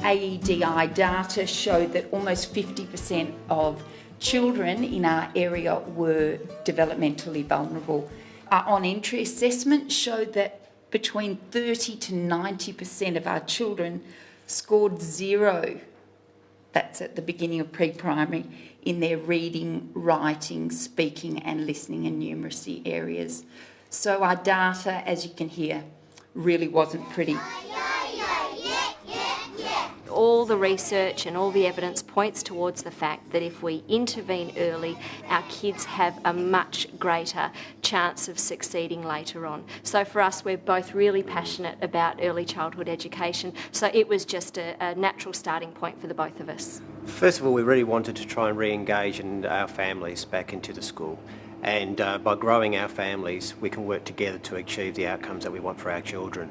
AEDI data showed that almost 50% of children in our area were developmentally vulnerable. Our on-entry assessment showed that between 30 to 90% of our children scored 0, that's at the beginning of pre-primary, in their reading, writing, speaking and listening and numeracy areas. So our data, as you can hear, really wasn't pretty. All the research and all the evidence points towards the fact that if we intervene early, our kids have a much greater chance of succeeding later on. So for us, we're both really passionate about early childhood education, so it was just a natural starting point for the both of us. First of all, we really wanted to try and re-engage our families back into the school. And by growing our families, we can work together to achieve the outcomes that we want for our children.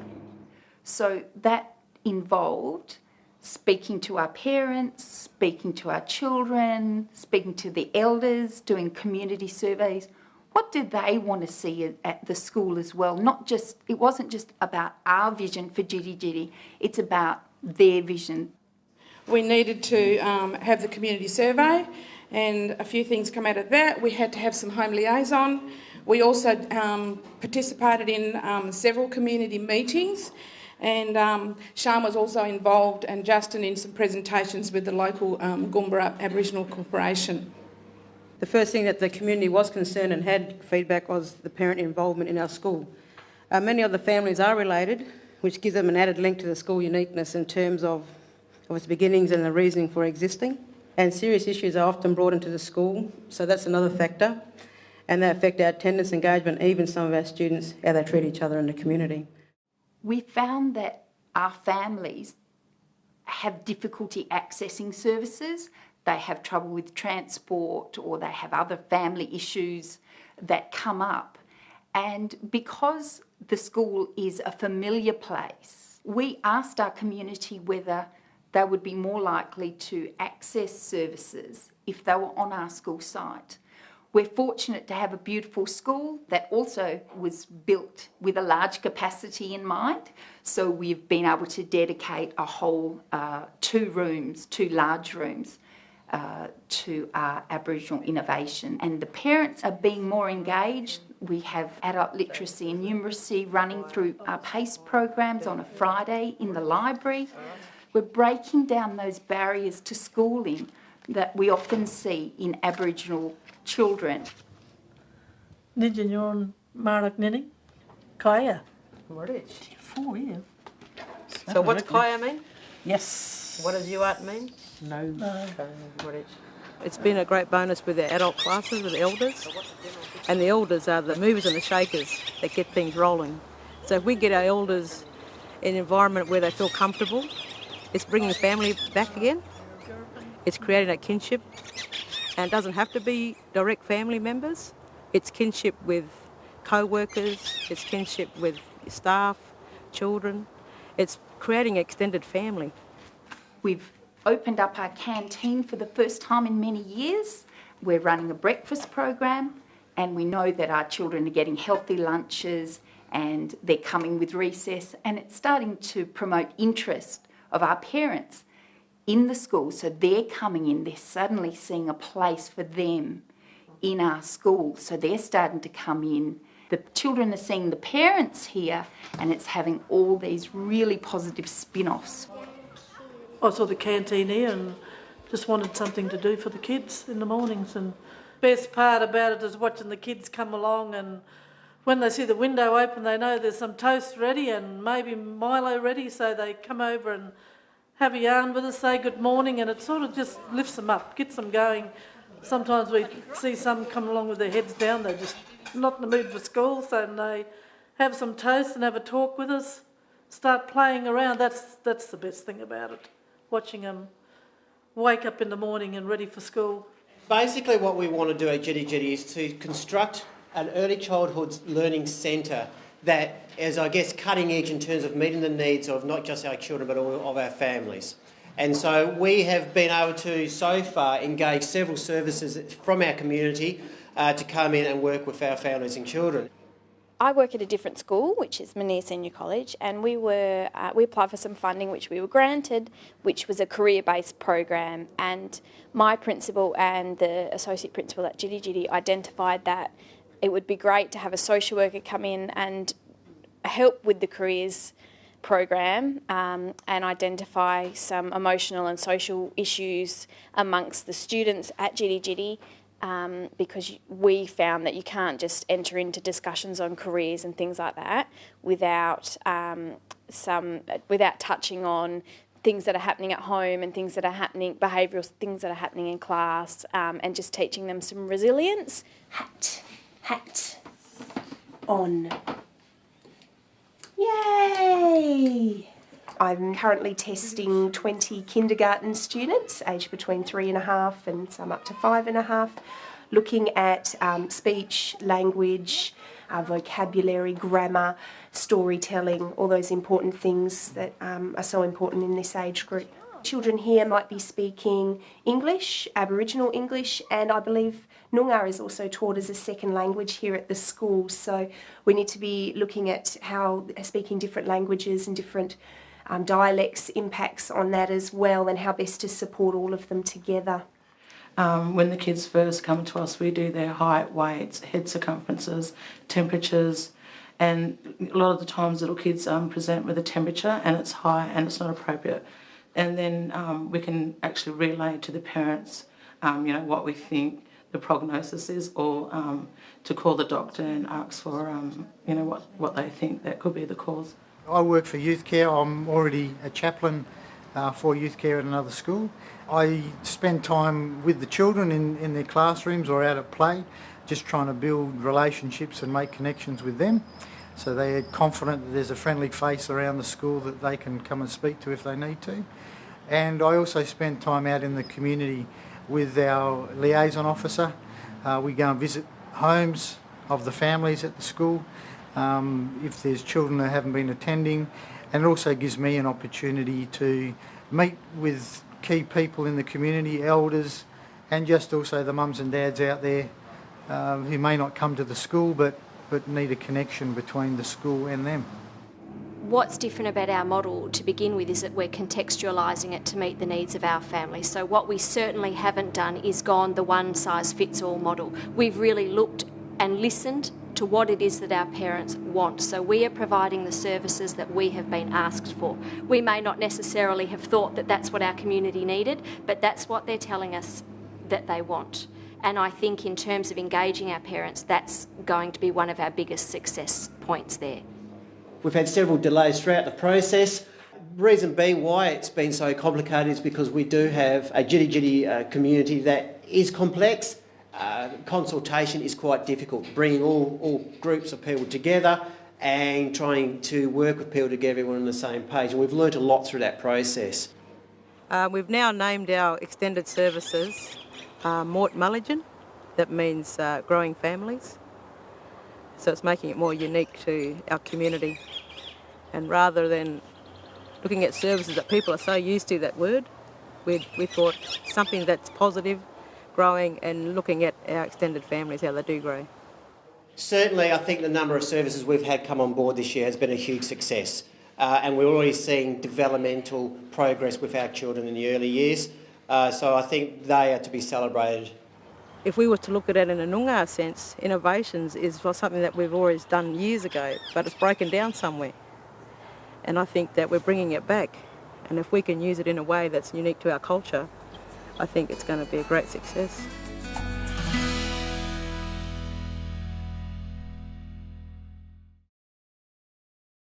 So that involved speaking to our parents, speaking to our children, speaking to the elders, doing community surveys. What did they want to see at the school as well? It wasn't just about our vision for Djidi Djidi, it's about their vision. We needed to have the community survey, and a few things come out of that. We had to have some home liaison. We also participated in several community meetings, and Sean was also involved, and Justin, in some presentations with the local Goomba Aboriginal Corporation. The first thing that the community was concerned and had feedback was the parent involvement in our school. Many of the families are related, which gives them an added link to the school uniqueness in terms of its beginnings and the reasoning for existing. And serious issues are often brought into the school, so that's another factor. And they affect our attendance, engagement, even some of our students, how they treat each other in the community. We found that our families have difficulty accessing services. They have trouble with transport, or they have other family issues that come up. And because the school is a familiar place, we asked our community whether they would be more likely to access services if they were on our school site. We're fortunate to have a beautiful school that also was built with a large capacity in mind. So we've been able to dedicate a whole 2 large rooms to our Aboriginal innovation. And the parents are being more engaged. We have adult literacy and numeracy running through our PACE programs on a Friday in the library. We're breaking down those barriers to schooling that we often see in Aboriginal children. Nidjanyon Marak Nini? Kaya. What is? 4 years. So what's kaya mean? Yes. What does UART mean? No. What is? It's been a great bonus with the adult classes, with the elders. And the elders are the movers and the shakers that get things rolling. So if we get our elders in an environment where they feel comfortable, it's bringing family back again. It's creating that kinship. And it doesn't have to be direct family members. It's kinship with co-workers, it's kinship with staff, children. It's creating an extended family. We've opened up our canteen for the first time in many years. We're running a breakfast program, and we know that our children are getting healthy lunches and they're coming with recess, and it's starting to promote interest of our parents in the school. So they're coming in, they're suddenly seeing a place for them in our school. So they're starting to come in. The children are seeing the parents here, and it's having all these really positive spin-offs. I saw the canteen here and just wanted something to do for the kids in the mornings. And best part about it is watching the kids come along, and when they see the window open, they know there's some toast ready and maybe Milo ready, so they come over and have a yarn with us, say good morning, and it sort of just lifts them up, gets them going. Sometimes we see some come along with their heads down, they're just not in the mood for school, so they have some toast and have a talk with us, start playing around. That's the best thing about it, watching them wake up in the morning and ready for school. Basically what we want to do at Djidi Djidi is to construct an early childhood learning centre that is, I guess, cutting edge in terms of meeting the needs of not just our children but all of our families. And so we have been able to, so far, engage several services from our community to come in and work with our families and children. I work at a different school, which is Monier Senior College, and we applied for some funding, which we were granted, which was a career-based program. And my principal and the associate principal at Djidi Djidi identified that it would be great to have a social worker come in and help with the careers program and identify some emotional and social issues amongst the students at Djidi Djidi. Because we found that you can't just enter into discussions on careers and things like that without touching on things that are happening at home and things that are happening, behavioural things that are happening in class, and just teaching them some resilience. Hat on. Yay! I'm currently testing 20 kindergarten students, aged between 3.5 and some up to 5.5, looking at speech, language, vocabulary, grammar, storytelling, all those important things that are so important in this age group. Children here might be speaking English, Aboriginal English, and I believe Noongar is also taught as a second language here at the school, so we need to be looking at how speaking different languages and different dialects impacts on that as well, and how best to support all of them together. When the kids first come to us, we do their height, weights, head circumferences, temperatures, and a lot of the times little kids present with a temperature and it's high and it's not appropriate. And then we can actually relay to the parents, what we think the prognosis is, or to call the doctor and ask for, what they think that could be the cause. I work for youth care. I'm already a chaplain for youth care at another school. I spend time with the children in their classrooms or out at play, just trying to build relationships and make connections with them, so they're confident that there's a friendly face around the school that they can come and speak to if they need to. And I also spend time out in the community with our liaison officer. We go and visit homes of the families at the school, if there's children that haven't been attending, and it also gives me an opportunity to meet with key people in the community, elders, and just also the mums and dads out there who may not come to the school but need a connection between the school and them. What's different about our model to begin with is that we're contextualising it to meet the needs of our family. So what we certainly haven't done is gone the one-size-fits-all model. We've really looked and listened to what it is that our parents want. So we are providing the services that we have been asked for. We may not necessarily have thought that that's what our community needed, but that's what they're telling us that they want. And I think in terms of engaging our parents, that's going to be one of our biggest success points there. We've had several delays throughout the process. Reason being why it's been so complicated is because we do have a Djidi Djidi community that is complex. Consultation is quite difficult, bringing all groups of people together and trying to work with people to get everyone on the same page. And we've learnt a lot through that process. We've now named our extended services Mort Mulligan. That means growing families. So it's making it more unique to our community. And rather than looking at services that people are so used to, that word, we thought something that's positive, growing, and looking at our extended families, how they do grow. Certainly, I think the number of services we've had come on board this year has been a huge success. And we're already seeing developmental progress with our children in the early years. So I think they are to be celebrated. If we were to look at it in a Noongar sense, innovations is something that we've always done years ago, but it's broken down somewhere. And I think that we're bringing it back. And if we can use it in a way that's unique to our culture, I think it's going to be a great success.